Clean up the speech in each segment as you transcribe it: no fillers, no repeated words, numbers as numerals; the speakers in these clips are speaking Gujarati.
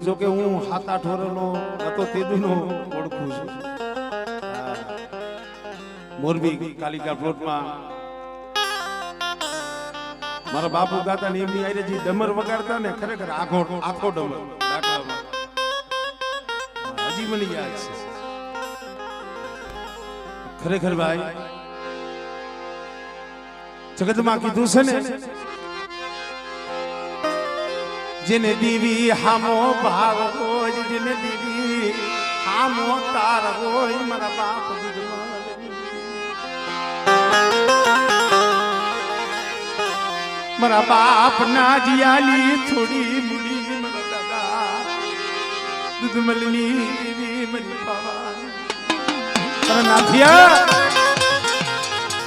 જો કે હું 7-8 વર્ષનો હતો તેદુનો ઓળખું છું. મોરબી કાલિકા પ્લોટમાં મારા બાપુ ગાતા ને એમની આરે જે ડમર વગાડતા ને ખરેખર આખો ડમર ડાકલામાં હજી મને યાદ છે ખરેખર ભાઈ. જગતમાં કીધું છે ને જેને દીવી હામો ભાવ હોય, જેને દીવી હામો તાર હોય, મારા બાપ મારા બાપ ના જીયાલી થોડી મુડી મારા દાદા દૂધમલની દેવી મરી પાવા નાથિયા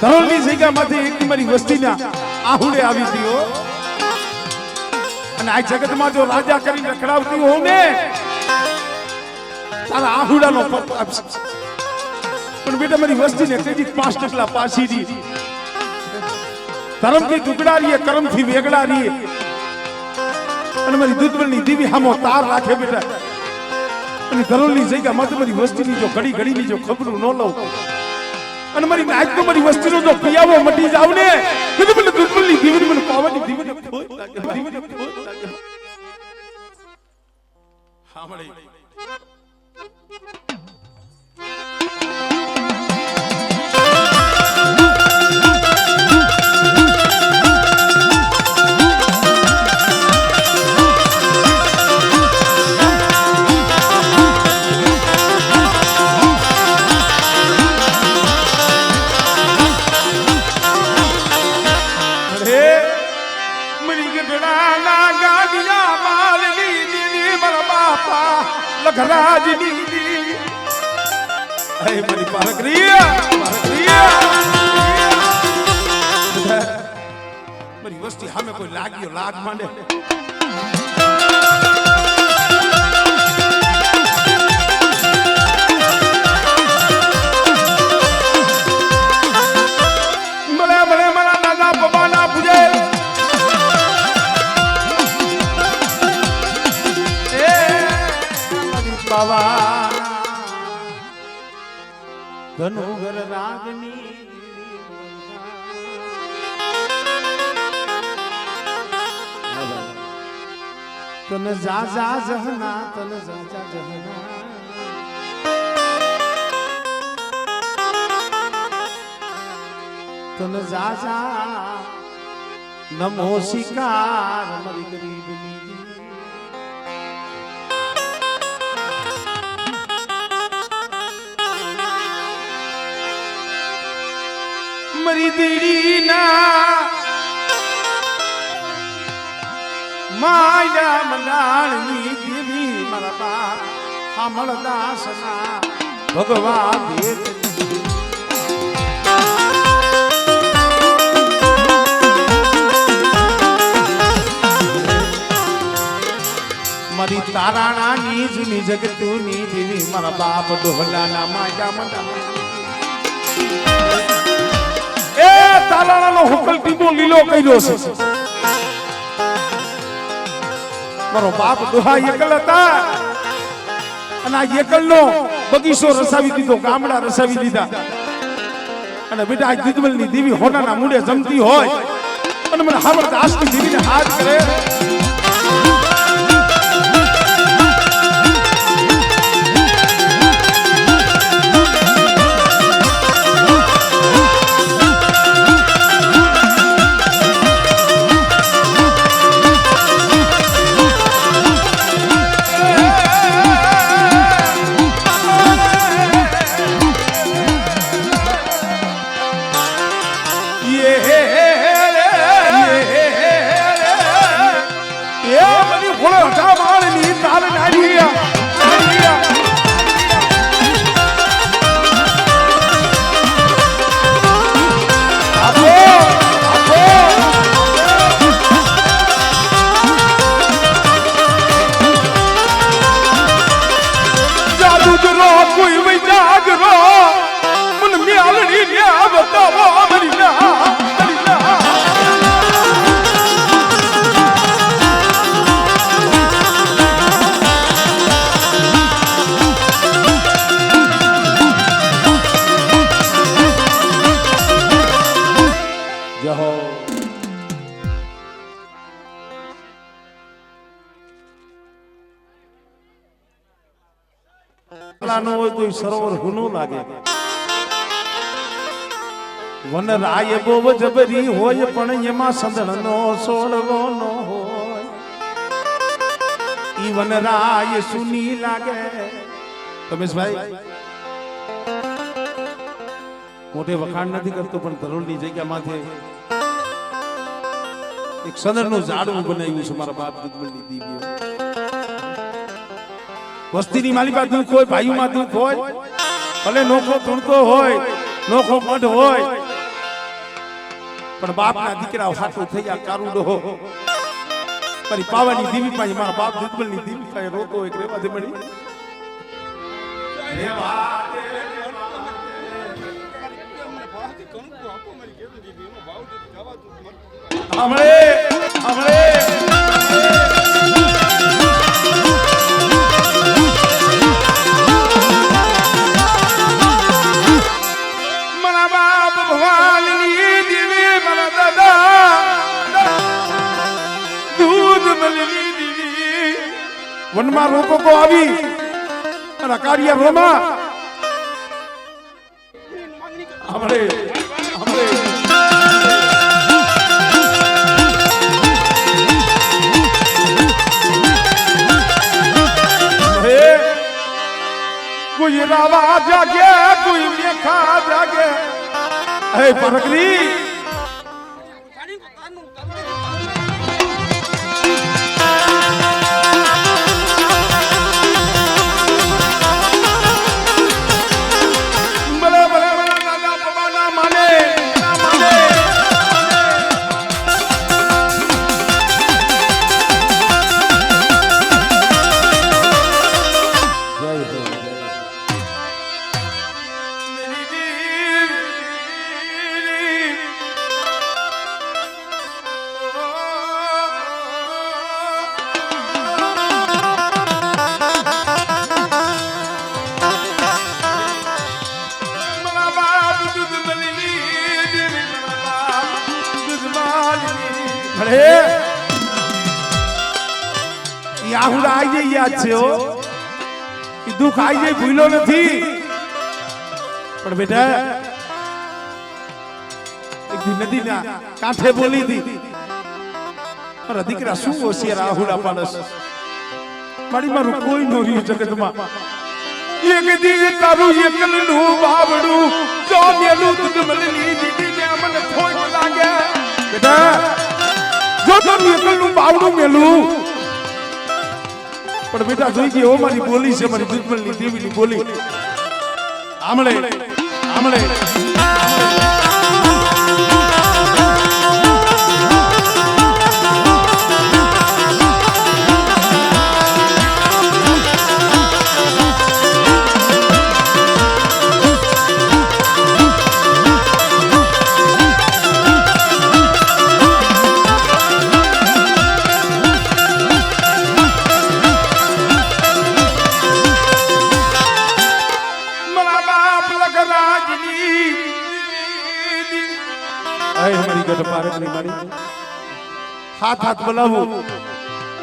ધરોલની જગ્યામાંથી એક મારી વસ્તીના આહુડે આવી હતી. અને આ જગતમાં જો રાજા કરીને રખડાવતી હોઉં ને તારા આહુડાનો પણ બેટા મારી વસ્તીને કદી 5 ટકલા પાછી દી. ધર્મથી ટુકડા રહીએ, કર્મથી વેગળા રહીએ. અને મારી દૂધમલની દીવી હામો તાર રાખે બેટા. અને ધરોલની જગ્યામાં મારી વસ્તીની જો ઘડી ઘડીની જો ખબરું ન લઉં અને મારી નાક તો મારી વસ્તીનો જો પિયાવો મટી જાવ ને તો મને દૂધમલની દીવી મને પાવાની દીવીને ખોટ લાગે, દીવીને ખોટ લાગે. સાંભળી લખરાજની દી હે મારી પારકરિયા મારી વસ્તી સામે કોઈ લાગ્યો લાગ માંડે મને મારા દાદા બાબાના પૂજે ધનુગર રાગની તન જા જા જહના તન જા જા જહના તન જા જા નમો શિકાર મરી ગરીબની મરી દીડીના માયા મંડાણની દેવી મારા બા હામળ દાસના ભગવા ભેટ મારી તારાણાની જૂની જગતુની દેવી મારા બાપ ડોહલાના માયા મંડાણ તાલાળાનો હુકલ ટીપો લીલો કર્યો છે. મારો બાપ દોહા એકલ હતા અને આ એકલનો બગીચો રસાવી દીધો, ગામડા રસાવી દીધા. અને બેટા આ દૂધમલની દેવી હોનાના મૂડે જમતી હોય અને મને હામળ દાસની દેવીને હાથ કરે yeah. નો હોય તો સરોવર હુનો લાગે વન રાય બહુ જબરી હોય પણ એમાં સંદણનો સોળવો ન હોય ઈ વન રાય સુની લાગે રમેશભાઈ મોટે વખાણ નથી કરતો પણ ધરોલની જગ્યા માથે એક સંદણનું ઝાડવું બનાવ્યું છે મારા બાપ દુધમલની દીવીઓ વસ્તીની માલિકા દુઃખ હોય ભાઈઓમાં દુઃખ હોય ભલે નોખો ધૂણતો હોય નોખો મઢ હોય પણ બાપના દીકરા હાથો થઈ ગયા કારુડો મારી પાવાની દીવી પાસે મારા બાપ દુધમલની દીવી પાસે રોતો એક રેવા દે મળી હમણે વનમાં રોકો કો આવી અને કાળિયા રોમા હમણે કોઈ રાવા જાગે કોઈ મેખા જાગે હે પરગરી આહુડા આઈ જઈ યાદ છે હો એ દુઃખ આઈ જઈ ભૂલો નથી પણ બેટા એક દી નદીના કાંઠે બોલી હતી મારા દીકરા શું હોશિયાર આહુડા પાડસ મારી મારું કોઈ નો રહ્યું જગતમાં એક દી તારું એકલનું બાવડું જો મેલું દુધમલની દીદીને મને ખોટ લાગે બેટા જો તારું એકલનું બાવડું મેલું પણ બેટા જોઈ ગઈ ઓ મારી બોલી છે મારી દુધમલની દેવીની બોલી આમળે હાથ હાથ બોલાવું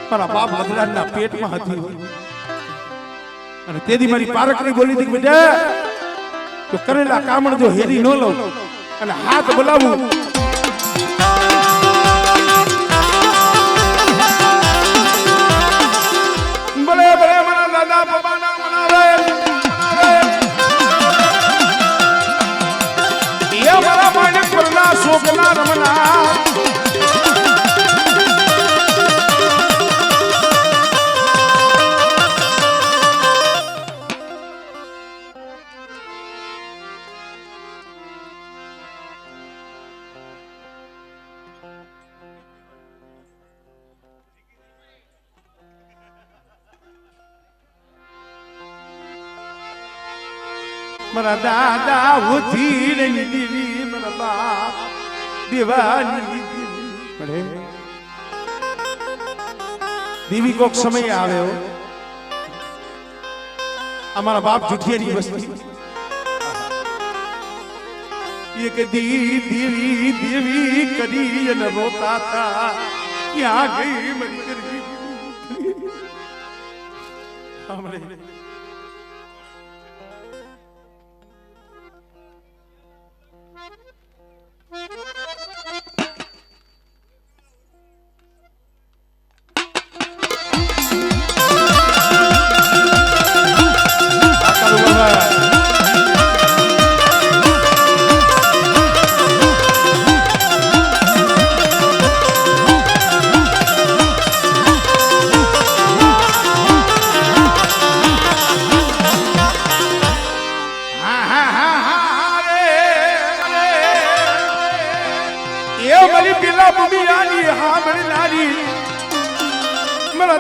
મારા બાપ લગડાના પેટમાં હતી અને તેથી મારી પારકની બોલી હતી બેટા તો કરેલા કામણ જો હેરી ન લઉં અને હાથ બોલાવું બોલે બોલે મારા દાદા બાબાના મનાવે એ મારા માને કરના શોકના રમના મારા દાદા ઉઠી રહી દેવી મારા બાપ દેવાની દેવી કોક સમય આવ્યો અમારા બાપ જુઠિયાની વસ્તી એક દેવી દેવી કરી અને રોતા હતા ક્યાં ગઈ મારી કરવી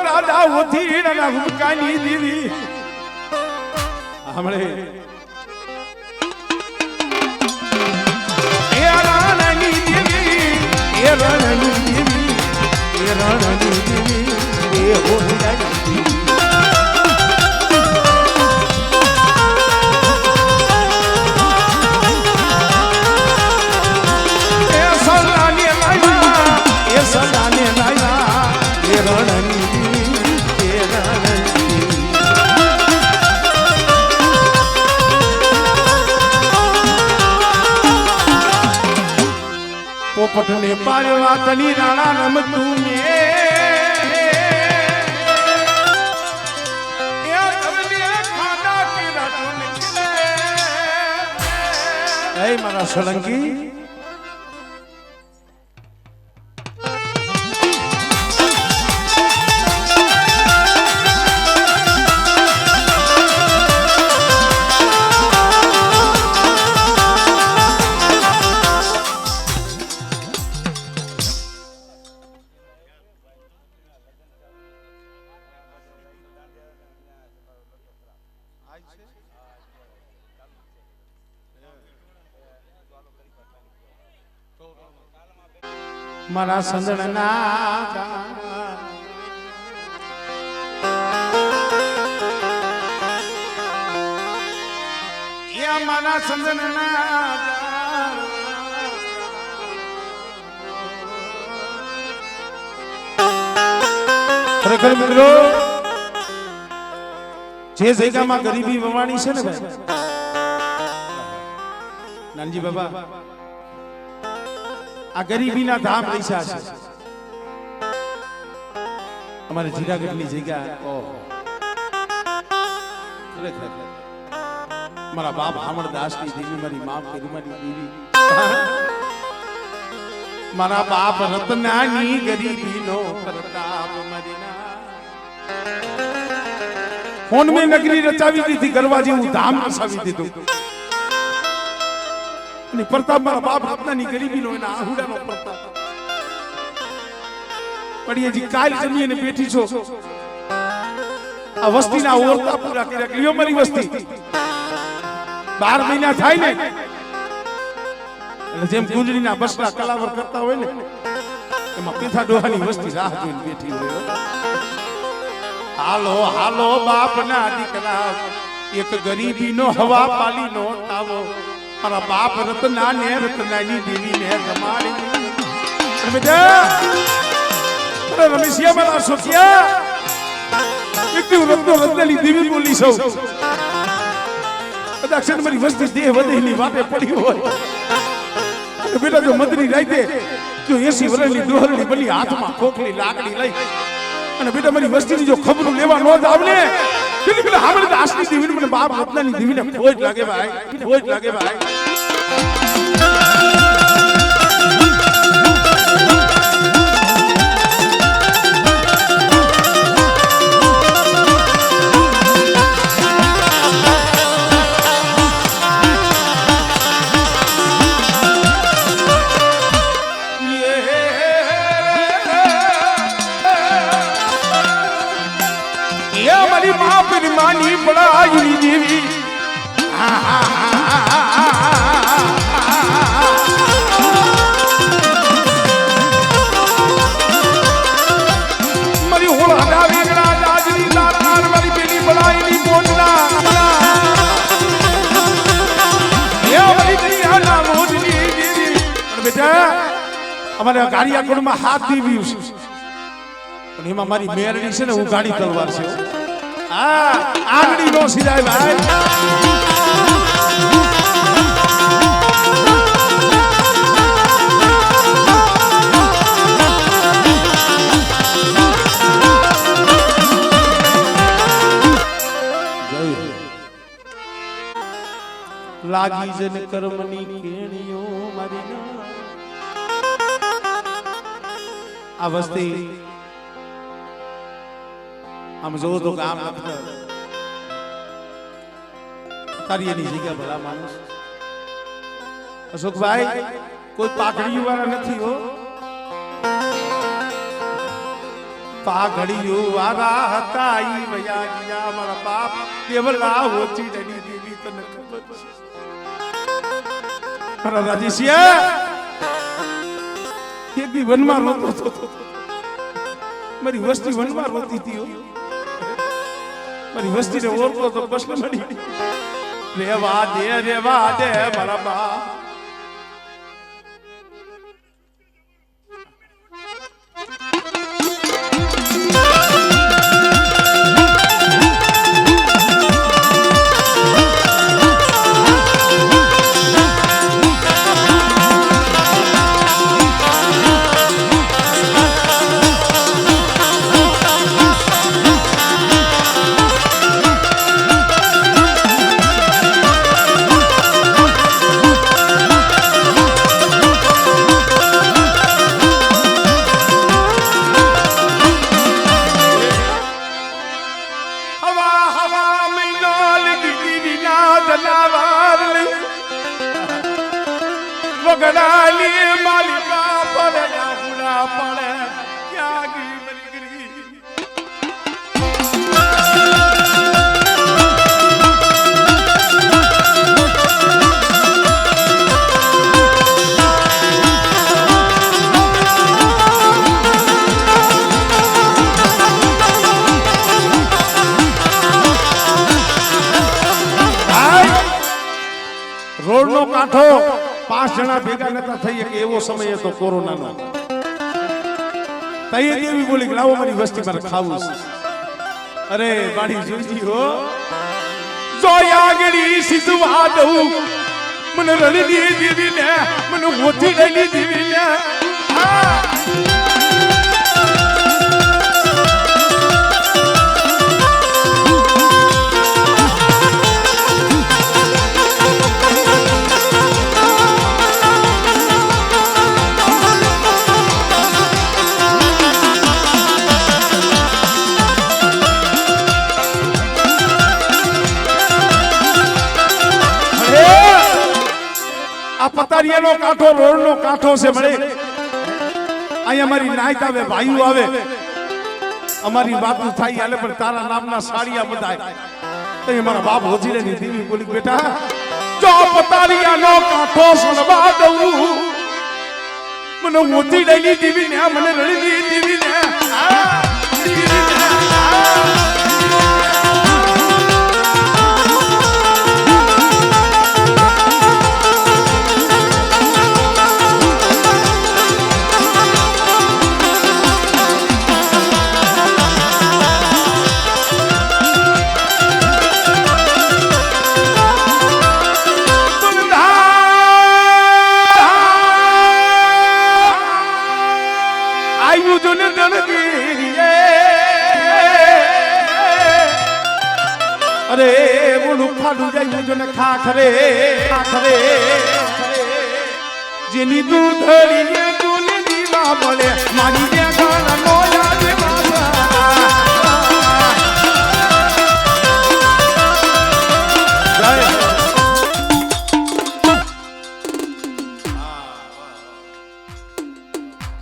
દાદા હોતી ના હુમકાની દેવી હમણે એ રાણની દેવી એ રાણની દેવી એ રાણની દેવી એ હોતી સદાને લાયા એ રણની એ રણની પોપટને પાડવા તની રાણા રમતું ને એ મારા સોલંકી મારા સંદણના મારા સંદણના ખરેખર મિત્રો જે જગ્યામાં ગરીબી વવાણી છે ને ભાઈ નાનજી બાબા આ ગરીબીના ધામ પૈસા છે અમારે જીરાગઢની જગ્યા મારા બાપ હામણદાસની દેવી મારી મા પેરુમાની દેવી મારા બાપ રતનાની ગરીબીનો પ્રતાપ મરીના ફોન મેં નગરી રચાવી દીધી ગરવા જેવું ધામ રચાવી દીધું અને પ્રતાપ મારા બાપ રત્નાની ગરીબીનો એના આહુડાનો પ્રતાપ પડીએજી કાલ જમીને બેઠી છો આ વસ્તીના ઓરતા પૂરા કર્યા કયો મારી વસ્તી 12 મહિના થાય ને એટલે જેમ ગુંજડીના બસરા કલાવર કરતા હોય ને એમાં પીથા ડોહાની વસ્તી રાહ જોઈને બેઠી હોય હાલો હાલો બાપના દીકરા એક ગરીબીનો હવા પાલીનો તાવો મારા બાપ રતના ને રતનાની દેવી ને જમાડી બેટા રમેશિયા મારા સોફિયા એકદમ રત્નાની દેવી બોલી સૌ કદાચ મારી વસ્તી દેહ વધેલી વાતે પડી હોય બેટા જો મદની રાતે જો 80 વર્ષની દોહરણી બની હાથમાં ખોખલી લાકડી લઈ અને બેટા મારી વસ્તીની જો ખબરો લેવા ન જાવ ને એટલે પેલા હામણે દાસની દેવીને મને બાપ રત્નાની દેવીને ફોજ લાગે ભાઈ ફોજ લાગે ભાઈ માની પડાઈ દેવી મારી હોળા વેગડા દાજરી લાતાર મારી પેલી પડાઈની બોલના એ મારી દરિયાના રોજની દેવી બેટા અમારે ગાડિયા કોડમાં હાથ દેવી છે અને એમાં મારી મેરડી છે ને હું ગાડી તલવાર છે આગળી નો સિરાય ભાઈ લાગી જન કર્મની કેણીઓ મારી આ વસ્તી આમ જોવો તો કામ તારી એની જગ્યા ભલા માણસ અશોકભાઈ કોઈ પાઘડી વાળા નથી હો પાઘડિયું વારા હતા ઈ વયા ગયા મારા બાપ દેવલા ઓછી ડરી દેવી તને ખબર છે મારા રાજેશિયા એક દી વનમાં રોતો હતો મારી વસ્તી વનમાં રોતી હતી મારી વસ્તીને ઓળખો તો પ્રશ્ન મળી રેવા દે મારા બાપ વગડાલી માલિકા પડ્યા ભૂલા પડે ક્યાં ગઈ મરી ગઈ રોડ નો કાંઠો 5 જણા ભેગા નતા થઈ કે એવો સમય હતો કોરોનાનો તઈ દેવી બોલી લાવો મારી વસ્તી પર ખાવું છે અરે બાડી જોઈજી હો જોયા ગળી સિધવા દઉં મને રડી દેવી ને મને મોતી લઈ દેવી ને પતારિયાનો કાંઠો રોડનો કાંઠો છે મળે અહીં અમારી નાઈત આવે ભાઈઓ આવે અમારી વાતો થાય હાલે પણ તારા નામના સાડિયા બધાય તો મારા બાપ હોજીને ની દેવી બોલી બેટા જો પતારિયાનો કાંઠો સળવા દઉં મને મોતી લઈ દેવી ને મને રડી દેવી ને અરે બોલું ખાડું જાય જો ને ખાખરે જેની દૂધળી ને દૂધ દીવા મળે મારી જે ઘર નો યાદ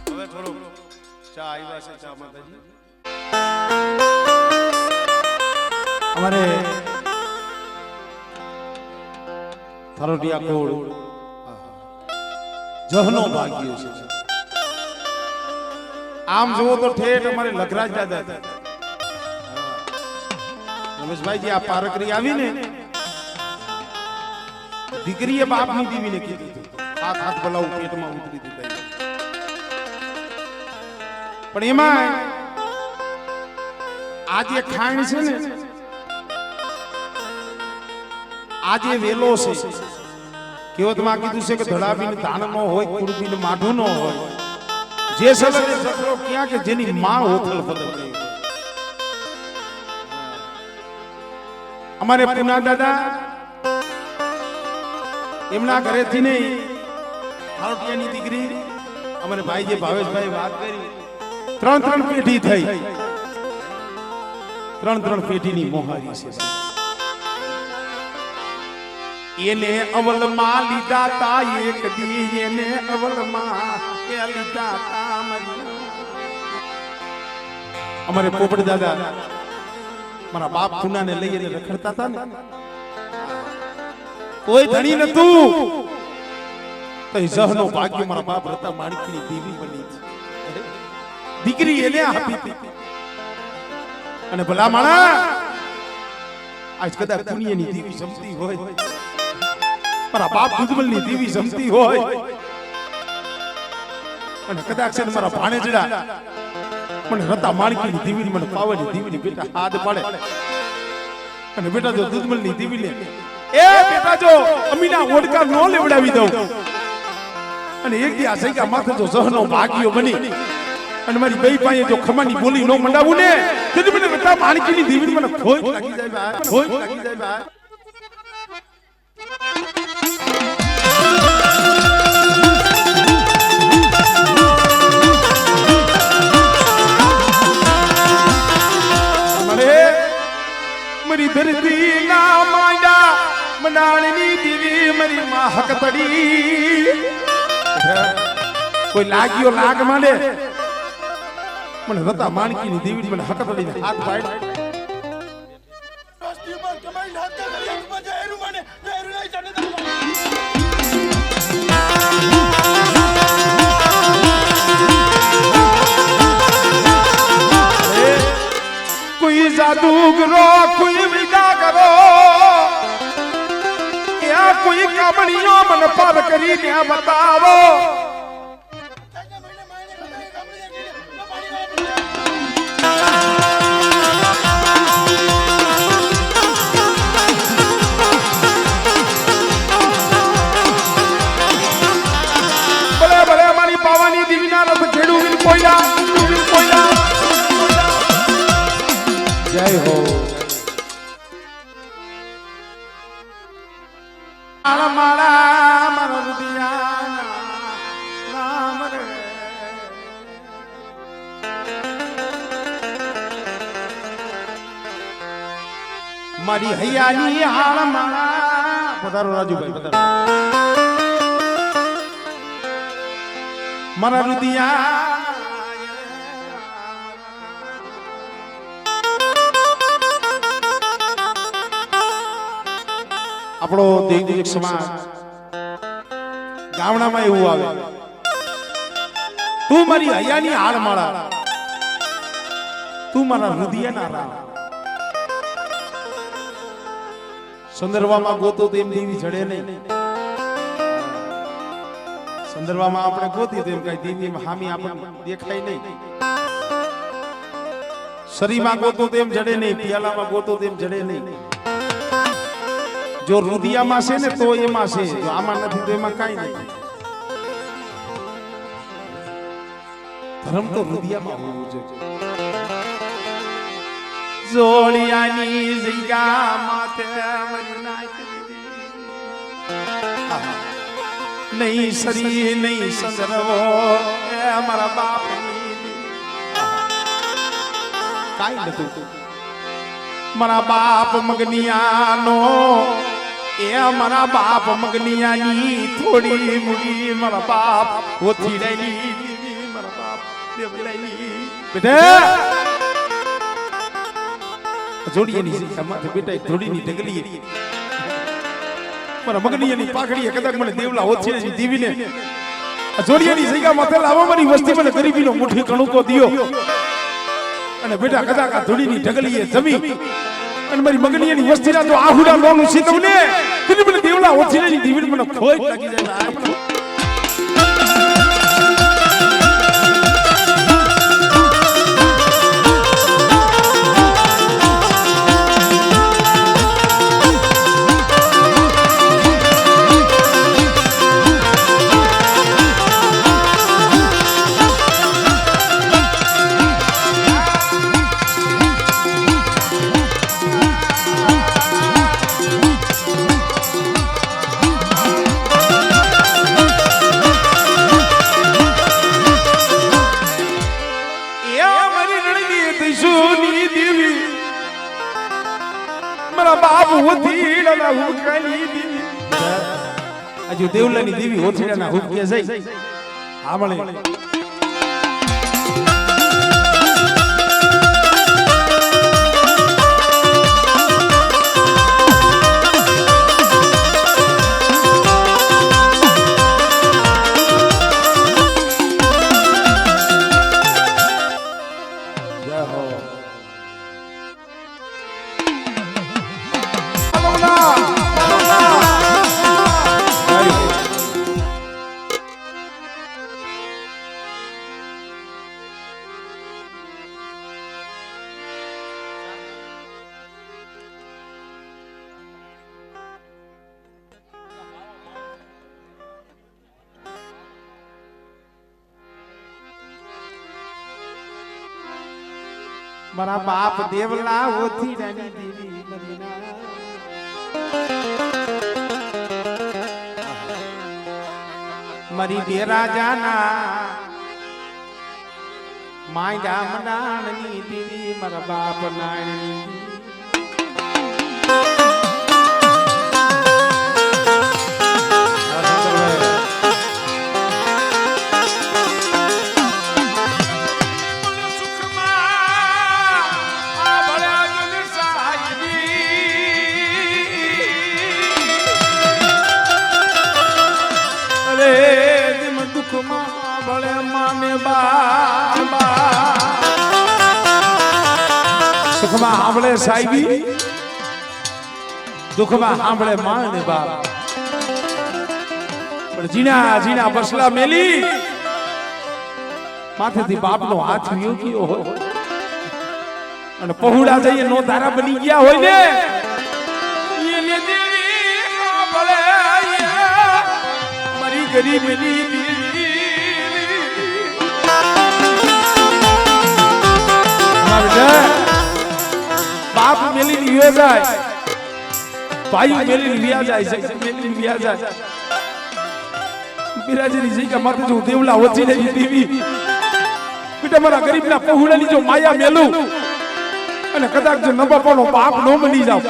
હવે થોડો ચા આવ્યા છે ચા માતાજી અમારે થરોટિયા કોડ જહનો ભાગ્યો છે આમ જોવો તો ઠેઠ અમારે લગરાજ દાદા હતા રમેશભાઈજી આ પારકરી આવી ને દીકરીએ બાપની દીવીને કીધું હાથ હાથ બલાવું પેટમાં ઉતરી દીધા પણ એમાં આજે ખાણ છે ને આજે વેલો છે કેવતમાં કીધું છે કે ધડાબીન ધાન નો હોય કુરબીન માઢું નો હોય જે સગરે સગરો ક્યાં કે જેની માં હોથલ બદલ અમારે પુના દાદા એમના ઘરેથી નહીં હારોટિયાની દીકરી અમારે ભાઈ જે ભાવેશભાઈ વાત કરી 3 પેઢી થઈ 3 પેઢીની મોહારી છે એને અવલમાં લીધા તા એક દી એને અવલમાં લીધા તા અમારે પોપટ દાદા મારા બાપ પુનાને લઈને રખડતા હતા ને, કોઈ ધણી નતું તો જહનો ભાગ્ય મારા બાપ રતા માણકીની દેવી બની છે, દીકરી એને આપી હતી. અને ભલા માણા આજ કદાચ પુણ્યની દેવી જમતી હોય, મારા બાપ દુધમલની દેવી જમતી હોય, અને કદાચ છે મારા ભાણેજડા મને રતા માણકીની દેવી મને પાવાની દેવીની બેટા હાથ પાડે, અને બેટા જો દુધમલની દેવીને એ બેટા જો અમીના ઓડકા નો લેવડાવી દઉં, અને એક દી આ સૈકા માથે જો જહનો ભાગ્યો બની અને મારી બે પાસે જો ખમાની બોલી નો મંડાવું ને, તેથી મને રતા માણકીની દેવી મને ખોટ લાગી જાય ભાઈ, ખોટ લાગી જાય ભાઈ. મારી ધરતી ના માંડા મનાળની દેવી મારી માં હક તડી, કોઈ લાગ્યો લાગ માંડે મને રતા માણકીની દેવી મને હક તડીને હાથ પાડ. કોઈ જાદુગરો કોઈ વિગા કરો, યા કોઈ કામણીઓ મને પાર કરીને બતાવો. ભલે ભલે મારી પાવાની દીવીના રથ ખેડું વિન કોઈલા, કોઈલા જય હો. મારા મારા મારા રુદિયાના નામ રે, મારી હૈયાની હાલ મારા. પધારો રાજુભાઈ, પધારો. મારા રુદિયા આપણો દેવદેવ સમાજ ગામડામાં એવું આવે, તું મારી હૈયાની હાલ માળા, તું મારા હૃદયના રામ. સંદર્ભમાં ગોતો તો એમ દેવી જડે નહીં, સંદર્ભમાં આપણે ગોતી તો એમ કઈ દેવી હામી આપણને દેખાય નહીં, શરીરમાં ગોતો તો એમ જડે નહીં, પિયાલામાં ગોતો તો એમ જડે નહીં. જો રુદિયામાં છે ને તો એમાં છે, જો આમાં નથી તો એમાં કાઈ નથી. ધર્મ તો રુદિયામાં હોવું જોઈએ. જોડિયાની જગ્યા માથે નહીં સરી નહીં સંસરવો એ અમારા બાપની કાઈ નતું. મારા બાપ મગનિયાનો એ મારા બાપ મગનિયાની થોડી મુડી મારા બાપ ઓથી લઈ મારા બાપ દેવલાઈ બેટા જોડીની માથે બેટા જોડીની ઢગલી મારા મગનિયાની પાઘડીએ કદાચ મને દેવલા ઓથી દીવીને જોડીની જગ્યા માથે લાવો મારી વસ્તી મને ગરીબીનો મુઠ્ઠી કણુકો દિયો. અને બેટા કદાચ આ ધોડીની ઢગલીએ જમી અને મારી મગનીની વસ્તીના જો આહુડા લોનું સીતવને તેથી મને દેવલા ઓછીની દીવી મને ખોઈ લાગી જાય. હજુ દેવલાની દેવી ઓથીડાના હુકકે જઈ આમળે મારા બાપ દેવલા ઓથી રાની દેવી મદીના મરી દે રાજાના માયડા મનાણની દેવી મારા બાપ નાણની સુખમાં સાંભળે સાહેબી દુઃખમાં સાંભળે માં ને બાપ પણ જીણા જીણા બસલા મેલી માથેથી બાપનો હાથ વ્યો ગયો હોય અને પહોળા જઈએ નો તારા બની ગયા હોય ને એને દેવી સાંભળે મારી ગરીબની બાપ મેલી વિયા જાય ભાઈ મેલી વિયા જાય છે મેલી વિયા જાય બિરાજની જગ્યા માથે જો દેવલા વચ્ચે ને દેવી બેટા મારા ગરીબના પહોળાની જો માયા મેલું અને કદાચ જો નબાપણો બાપ નો બની જાવ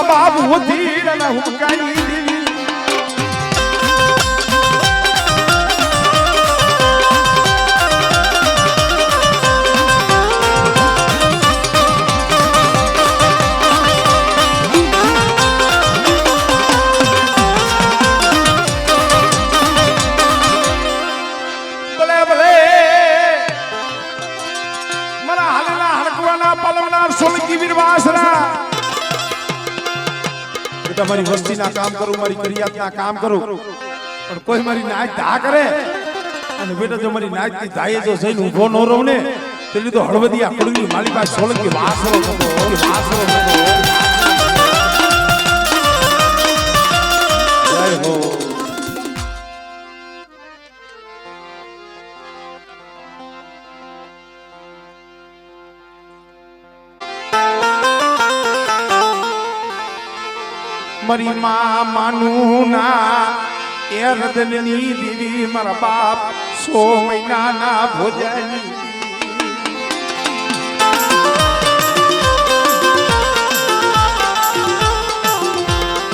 बाप होती ना हुकाई देवी भले भले मरा हलना हड़कवाना पलवना सोलकी वीरवासना મારી વસ્તીના કામ કરું મારી કરિયાતના કામ કરું પણ કોઈ મારી નાચ ધા કરે અને બેટા જો મારી નાચ ની ધાયે જો જઈને ઊભો ન રહું ને તેલી તો હળવદિયા કુળની મારી પાસે સોલંકી વાસરો વાસરો જય હો मरी मां मानू ना ए रदनी देवी मारा बाप 100 महीना ना भोजनी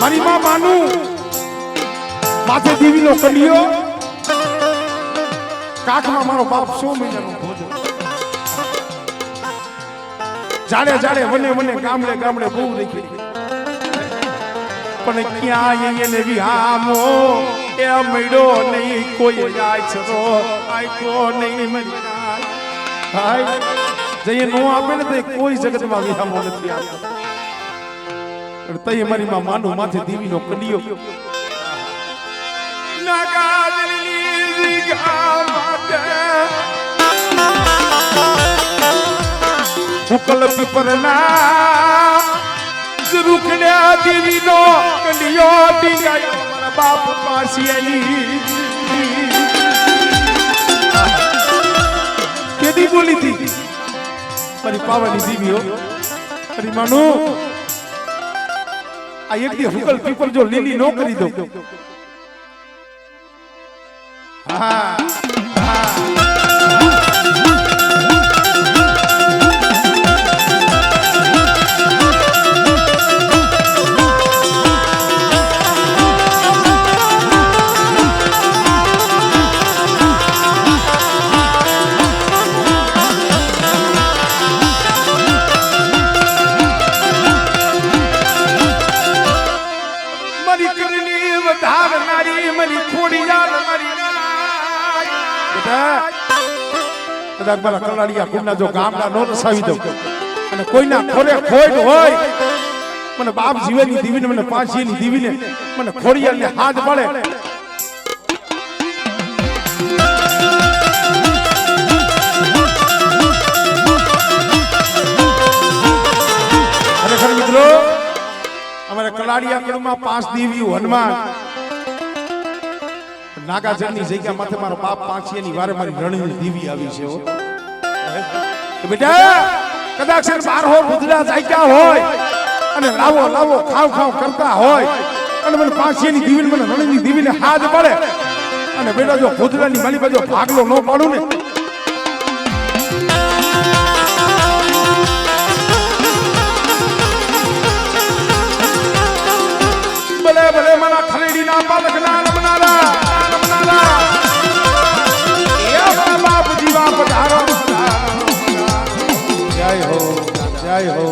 मरी मां मानू माथे देवी नो कलियो काख में मारो बाप 100 महीना नो भोजन जाड़े जाड़े वने वने गामडे गामडे बहू देखी पण क्या ये विहामो ए मेड़ो नहीं कोई जाय छरो आई को नहीं मरी भाई जई नो आपे ने ते कोई जगत में विहामो નથી આપતો પણ તઈ મારી માં માનું માથે દીવી નો કડિયો નગાદલી ગામતે મુકલ પીપરના રૂખડ્યા દેવી નો કલિયો ડીંગાયો મારા બાપ પાસી આઈ કેદી બોલી હતી મારી પાવાની દેવી હો મારી માનો આ એક દી હુકલ પીપર જો લીલી નો કરી દો હા કદાચ કલાડિયા કુંડના જો ગામડા નો રસાવી દઉં અને કોઈના ખોરે ખોટ હોય મને બાપ જીવેની દીવીને મને પાછીની દીવીને મને ખોડિયાને હાથ પડે દરિયાકુળમાં 5 દેવીઓ હનુમાન નાગાજરની જગ્યા માથે મારો બાપ પાંચીની વારે મારી રણની દેવી આવી છે હો બેટા કદાચ બાર હો બુધડા જાગ્યા હોય અને લાવો લાવો ખાવ ખાવ કરતા હોય અને મને પાંચીની દેવીને મને રણની દેવીને હાથ પડે અને બેટા જો બુધડાની માલી બાજુ ભાગલો ન પાડું ને ભલે ભલે મારા ખલેડીના બાલકના રમનારા એ બાપ જીવા પધારો જય હો